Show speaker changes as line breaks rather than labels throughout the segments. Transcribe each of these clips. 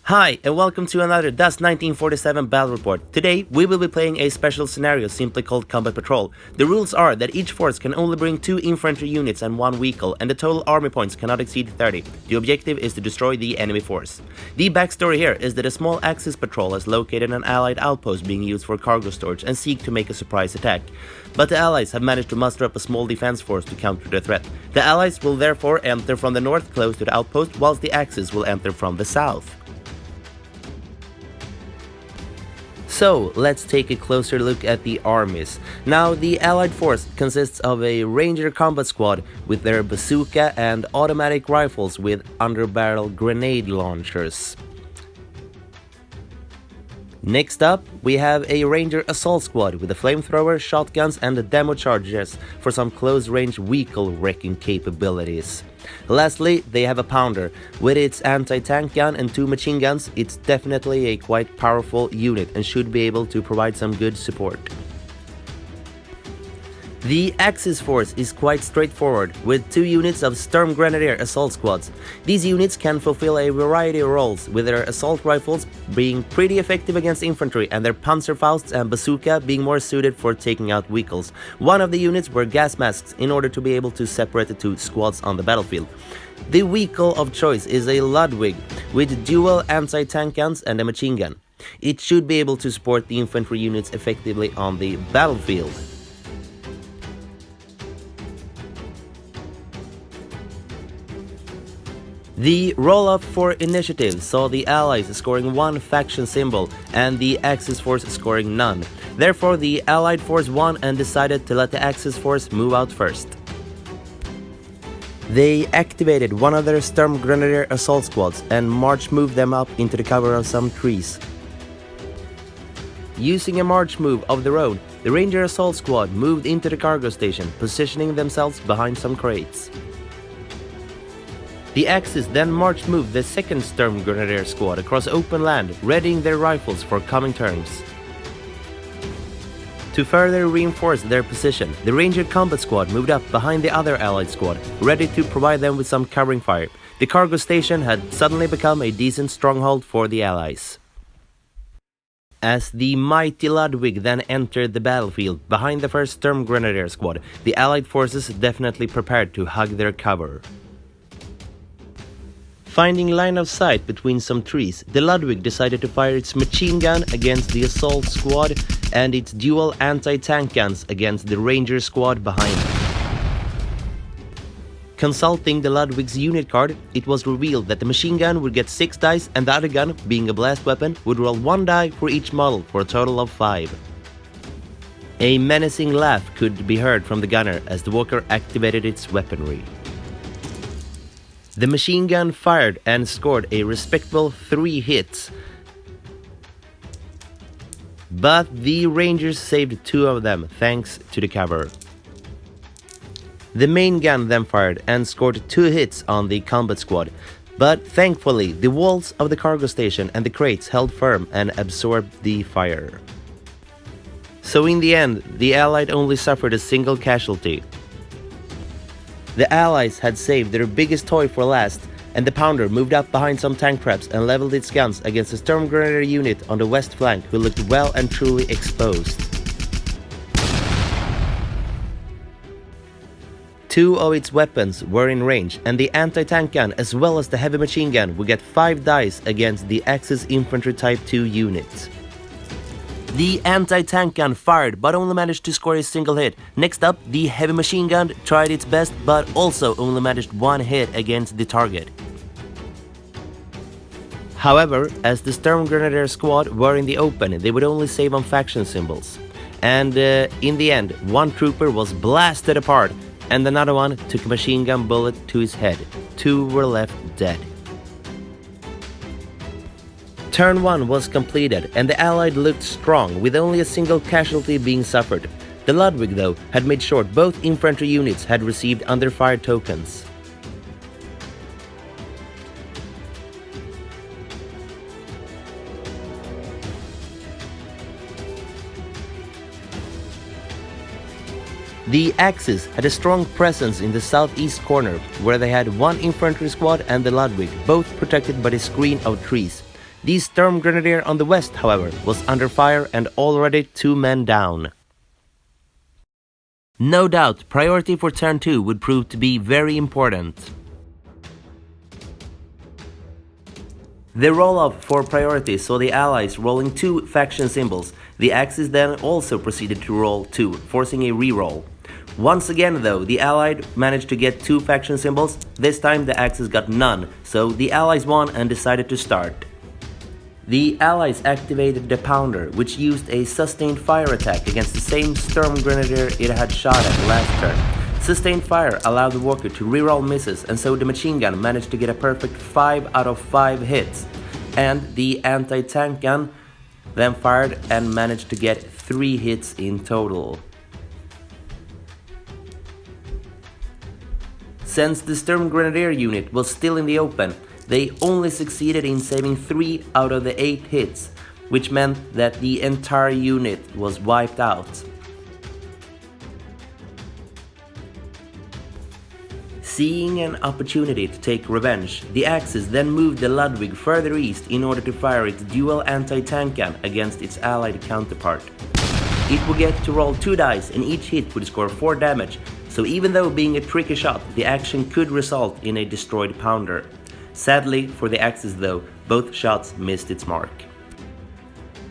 Hi, and welcome to another Dust 1947 Battle Report. Today, we will be playing a special scenario simply called Combat Patrol. The rules are that each force can only bring 2 infantry units and 1 vehicle, and the total army points cannot exceed 30. The objective is to destroy the enemy force. The backstory here is that a small Axis patrol has located an allied outpost being used for cargo storage and seek to make a surprise attack. But the allies have managed to muster up a small defense force to counter the threat. The allies will therefore enter from the north close to the outpost, whilst the Axis will enter from the south. So, let's take a closer look at the armies. Now, the allied force consists of a ranger combat squad with their bazooka and automatic rifles with underbarrel grenade launchers. Next up, we have a ranger assault squad with a flamethrower, shotguns and demo charges for some close-range vehicle wrecking capabilities. Lastly, they have a pounder. With its anti-tank gun and 2 machine guns, it's definitely a quite powerful unit and should be able to provide some good support. The Axis force is quite straightforward, with 2 units of Sturm Grenadier assault squads. These units can fulfill a variety of roles, with their assault rifles being pretty effective against infantry and their Panzerfausts and bazooka being more suited for taking out vehicles. One of the units wear gas masks in order to be able to separate the 2 squads on the battlefield. The vehicle of choice is a Ludwig, with dual anti-tank guns and a machine gun. It should be able to support the infantry units effectively on the battlefield. The roll-up for initiative saw the Allies scoring 1 faction symbol and the Axis force scoring none. Therefore, the Allied force won and decided to let the Axis force move out first. They activated one of their Sturm Grenadier assault squads and march moved them up into the cover of some trees. Using a march move of their own, the Ranger assault squad moved into the cargo station, positioning themselves behind some crates. The Axis then march moved the second Sturm Grenadier squad across open land, readying their rifles for coming turns. To further reinforce their position, the Ranger combat squad moved up behind the other allied squad, ready to provide them with some covering fire. The cargo station had suddenly become a decent stronghold for the allies. As the mighty Ludwig then entered the battlefield behind the first Sturm Grenadier squad, the allied forces definitely prepared to hug their cover. Finding line of sight between some trees, the Ludwig decided to fire its machine gun against the assault squad and its dual anti-tank guns against the ranger squad behind. Consulting the Ludwig's unit card, it was revealed that the machine gun would get 6 dice and the other gun, being a blast weapon, would roll 1 die for each model for a total of 5. A menacing laugh could be heard from the gunner as the walker activated its weaponry. The machine gun fired and scored a respectable 3 hits. But the Rangers saved 2 of them thanks to the cover. The main gun then fired and scored 2 hits on the combat squad. But thankfully, the walls of the cargo station and the crates held firm and absorbed the fire. So in the end, the Allied only suffered a single casualty. The Allies had saved their biggest toy for last, and the pounder moved up behind some tank traps and leveled its guns against a Sturm Grenadier unit on the west flank who looked well and truly exposed. 2 of its weapons were in range, and the anti-tank gun as well as the heavy machine gun would get 5 dice against the Axis infantry type 2 unit. The anti-tank gun fired but only managed to score a single hit. Next up, the heavy machine gun tried its best but also only managed 1 hit against the target. However, as the Sturm Grenadier squad were in the open, they would only save on faction symbols. And in the end, 1 trooper was blasted apart and another one took a machine gun bullet to his head. 2 were left dead. Turn 1 was completed and the Allied looked strong with only a single casualty being suffered. The Ludwig though had made sure both infantry units had received under fire tokens. The Axis had a strong presence in the southeast corner, where they had 1 infantry squad and the Ludwig, both protected by the screen of trees. The Storm Grenadier on the west, however, was under fire and already 2 men down. No doubt, priority for turn 2 would prove to be very important. The roll-up for priority saw the allies rolling 2 faction symbols. The Axis then also proceeded to roll 2, forcing a reroll. Once again though, the Allied managed to get 2 faction symbols. This time the Axis got none, so the Allies won and decided to start. The Allies activated the Pounder, which used a sustained fire attack against the same Storm Grenadier it had shot at last turn. Sustained fire allowed the Walker to reroll misses, and so the machine gun managed to get a perfect 5 out of 5 hits. And the anti-tank gun then fired and managed to get 3 hits in total. Since the Storm Grenadier unit was still in the open, they only succeeded in saving 3 out of the 8 hits, which meant that the entire unit was wiped out. Seeing an opportunity to take revenge, the Axis then moved the Ludwig further east in order to fire its dual anti-tank gun against its allied counterpart. It would get to roll 2 dice and each hit would score 4 damage, so even though being a tricky shot, the action could result in a destroyed Pounder. Sadly for the Axis though, both shots missed its mark.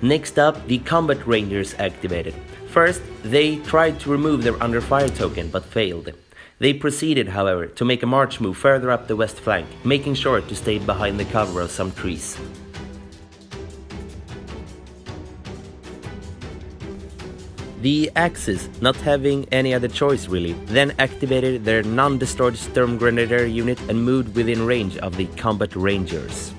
Next up, the Combat Rangers activated. First, they tried to remove their under fire token but failed. They proceeded, however, to make a march move further up the west flank, making sure to stay behind the cover of some trees. The Axis, not having any other choice really, then activated their non-destroyed Storm Grenadier unit and moved within range of the Combat Rangers.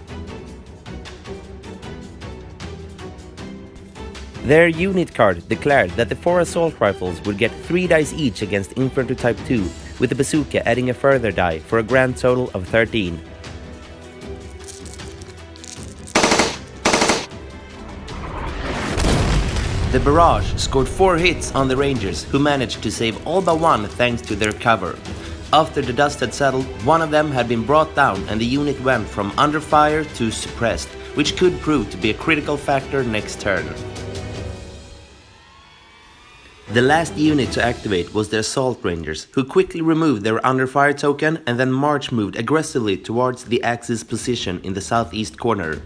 Their unit card declared that the 4 assault rifles would get 3 dice each against Infantry Type 2, with the bazooka adding a further die for a grand total of 13. The barrage scored 4 hits on the Rangers, who managed to save all but 1 thanks to their cover. After the dust had settled, one of them had been brought down and the unit went from under fire to suppressed, which could prove to be a critical factor next turn. The last unit to activate was the Assault Rangers, who quickly removed their under fire token and then march moved aggressively towards the Axis position in the southeast corner.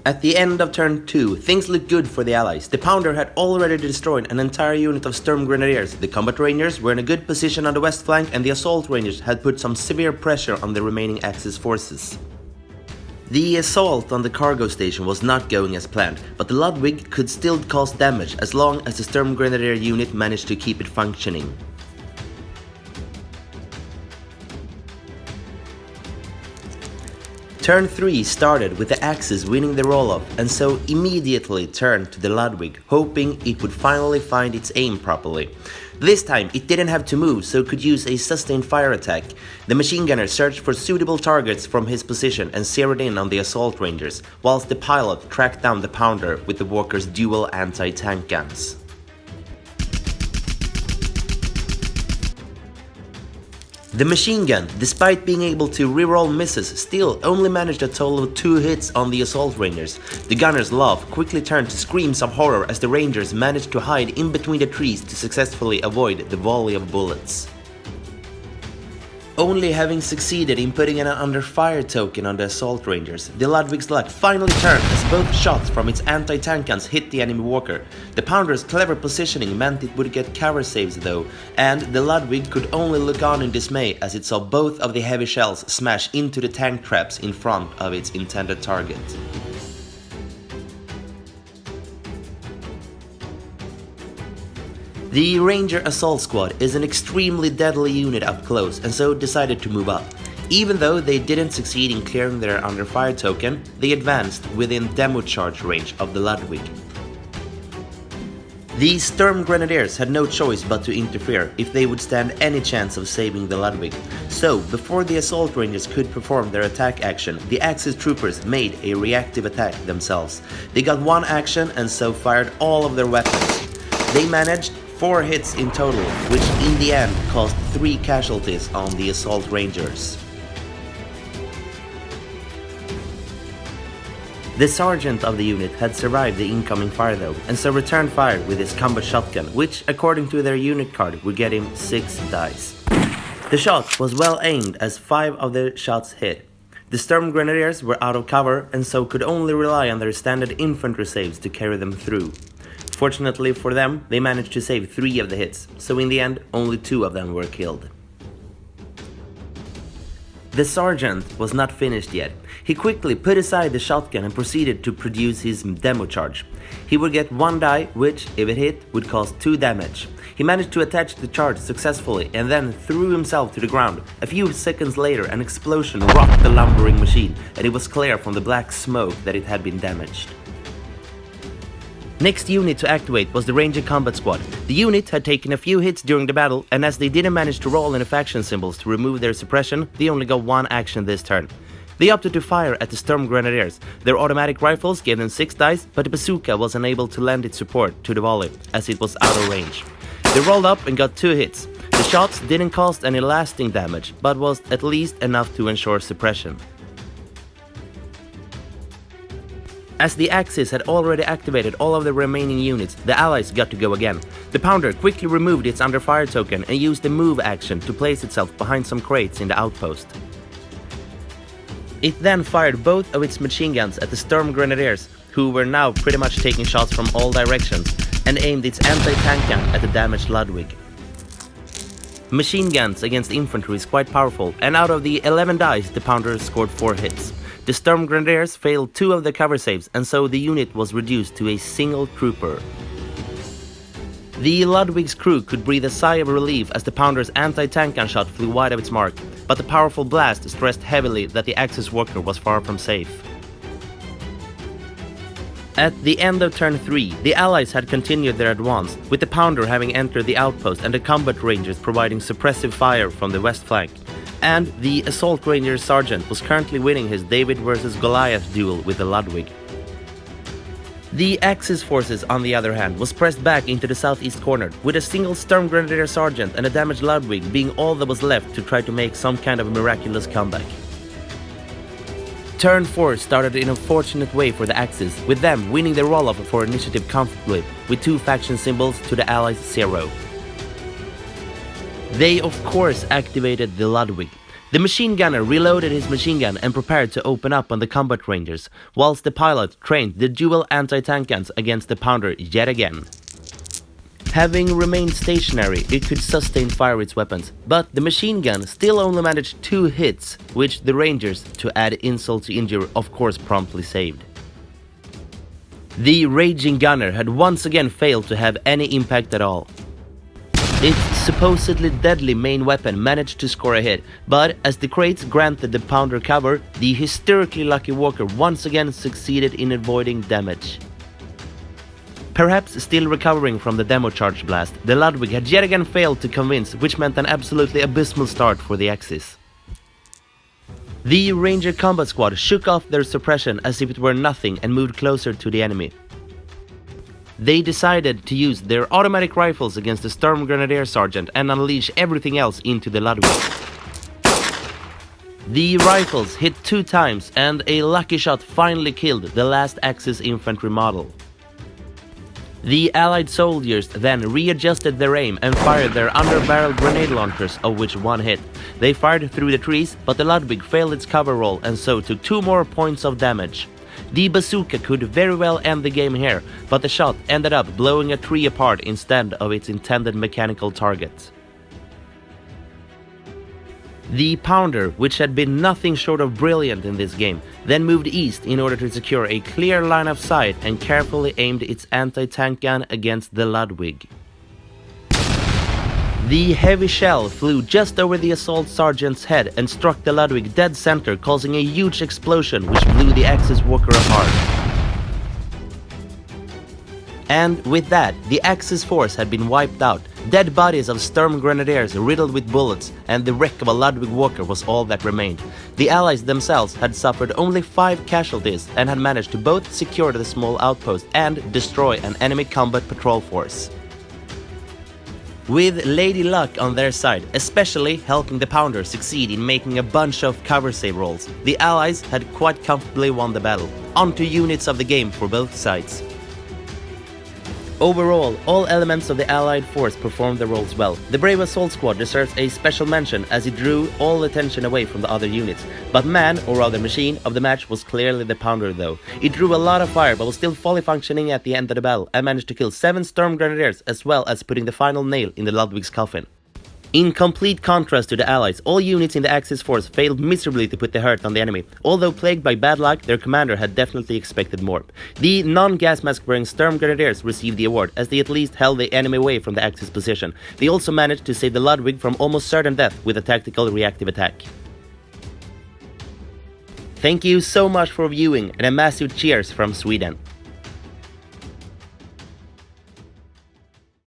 At the end of turn 2, things looked good for the Allies. The Pounder had already destroyed an entire unit of Storm Grenadiers, the Combat Rangers were in a good position on the west flank, and the Assault Rangers had put some severe pressure on the remaining Axis forces. The assault on the cargo station was not going as planned, but the Ludwig could still cause damage as long as the Storm Grenadier unit managed to keep it functioning. Turn 3 started with the Axis winning the roll-off and so immediately turned to the Ludwig, hoping it would finally find its aim properly. This time it didn't have to move, so could use a sustained fire attack. The machine gunner searched for suitable targets from his position and zeroed in on the Assault Rangers, whilst the pilot tracked down the Pounder with the Walker's dual anti-tank guns. The machine gun, despite being able to reroll misses, still only managed a total of 2 hits on the Assault Rangers. The gunner's laugh quickly turned to screams of horror as the Rangers managed to hide in between the trees to successfully avoid the volley of bullets. Only having succeeded in putting an under fire token on the Assault Rangers, the Ludwig's luck finally turned as both shots from its anti-tank guns hit the enemy Walker. The Pounder's clever positioning meant it would get cover saves though, and the Ludwig could only look on in dismay as it saw both of the heavy shells smash into the tank traps in front of its intended target. The Ranger Assault Squad is an extremely deadly unit up close and so decided to move up. Even though they didn't succeed in clearing their under fire token, they advanced within demo charge range of the Ludwig. The Storm Grenadiers had no choice but to interfere if they would stand any chance of saving the Ludwig. So, before the Assault Rangers could perform their attack action, the Axis troopers made a reactive attack themselves. They got 1 action and so fired all of their weapons. They managed 4 hits in total, which in the end caused 3 casualties on the Assault Rangers. The sergeant of the unit had survived the incoming fire though, and so returned fire with his combat shotgun, which according to their unit card would get him 6 dice. The shot was well aimed as 5 of the shots hit. The Sturm Grenadiers were out of cover and so could only rely on their standard infantry saves to carry them through. Fortunately for them, they managed to save 3 of the hits, so in the end only 2 of them were killed. The sergeant was not finished yet. He quickly put aside the shotgun and proceeded to produce his demo charge. He would get 1 die, which, if it hit, would cause 2 damage. He managed to attach the charge successfully and then threw himself to the ground. A few seconds later, an explosion rocked the lumbering machine, and it was clear from the black smoke that it had been damaged. Next unit to activate was the Ranger Combat Squad. The unit had taken a few hits during the battle, and as they didn't manage to roll any faction symbols to remove their suppression, they only got 1 action this turn. They opted to fire at the Sturm Grenadiers. Their automatic rifles gave them 6 dice, but the bazooka was unable to lend its support to the volley, as it was out of range. They rolled up and got 2 hits. The shots didn't cause any lasting damage, but was at least enough to ensure suppression. As the Axis had already activated all of the remaining units, the Allies got to go again. The Pounder quickly removed its under fire token and used the move action to place itself behind some crates in the outpost. It then fired both of its machine guns at the Sturm Grenadiers, who were now pretty much taking shots from all directions, and aimed its anti-tank gun at the damaged Ludwig. Machine guns against infantry is quite powerful, and out of the 11 dice, the Pounder scored 4 hits. The Sturm Grenadiers failed 2 of the cover saves, and so the unit was reduced to a single trooper. The Ludwig's crew could breathe a sigh of relief as the Pounder's anti-tank gun shot flew wide of its mark, but the powerful blast stressed heavily that the Axis worker was far from safe. At the end of turn 3, the Allies had continued their advance, with the Pounder having entered the outpost and the combat rangers providing suppressive fire from the west flank. And the Assault Ranger Sergeant was currently winning his David vs Goliath duel with the Ludwig. The Axis forces, on the other hand, was pressed back into the southeast corner, with a single Sturm Grenadier Sergeant and a damaged Ludwig being all that was left to try to make some kind of miraculous comeback. Turn 4 started in a fortunate way for the Axis, with them winning the roll-off for initiative comfortably, with 2 faction symbols to the Allies' 0. They of course activated the Ludwig. The machine gunner reloaded his machine gun and prepared to open up on the combat rangers, whilst the pilot trained the dual anti-tank guns against the Pounder yet again. Having remained stationary, it could sustain fire its weapons, but the machine gun still only managed 2 hits, which the rangers, to add insult to injury, of course promptly saved. The raging gunner had once again failed to have any impact at all. Its supposedly deadly main weapon managed to score a hit, but as the crates granted the Pounder cover, the hysterically lucky walker once again succeeded in avoiding damage. Perhaps still recovering from the demo charge blast, the Ludwig had yet again failed to convince, which meant an absolutely abysmal start for the Axis. The Ranger Combat Squad shook off their suppression as if it were nothing and moved closer to the enemy. They decided to use their automatic rifles against the Sturm Grenadier Sergeant and unleash everything else into the Ludwig. The rifles hit 2 times and a lucky shot finally killed the last Axis infantry model. The Allied soldiers then readjusted their aim and fired their under-barrel grenade launchers, of which 1 hit. They fired through the trees, but the Ludwig failed its cover roll and so took 2 more points of damage. The bazooka could very well end the game here, but the shot ended up blowing a tree apart instead of its intended mechanical target. The Pounder, which had been nothing short of brilliant in this game, then moved east in order to secure a clear line of sight and carefully aimed its anti-tank gun against the Ludwig. The heavy shell flew just over the assault sergeant's head and struck the Ludwig dead center, causing a huge explosion which blew the Axis walker apart. And with that, the Axis force had been wiped out. Dead bodies of Sturm Grenadiers riddled with bullets, and the wreck of a Ludwig walker was all that remained. The Allies themselves had suffered only 5 casualties and had managed to both secure the small outpost and destroy an enemy combat patrol force. with Lady Luck on their side, especially helping the Pounder succeed in making a bunch of cover save rolls. The Allies had quite comfortably won the battle. On to units of the game for both sides. Overall, all elements of the Allied force performed their roles well. The Brave Assault Squad deserves a special mention as it drew all attention away from the other units. But man, or rather machine, of the match was clearly the Pounder though. It drew a lot of fire but was still fully functioning at the end of the battle and managed to kill 7 Storm Grenadiers as well as putting the final nail in the Ludwig's coffin. In complete contrast to the Allies, all units in the Axis force failed miserably to put the hurt on the enemy. Although plagued by bad luck, their commander had definitely expected more. The non-gas mask wearing Storm Grenadiers received the award, as they at least held the enemy away from the Axis position. They also managed to save the Ludwig from almost certain death with a tactical reactive attack. Thank you so much for viewing, and a massive cheers from Sweden.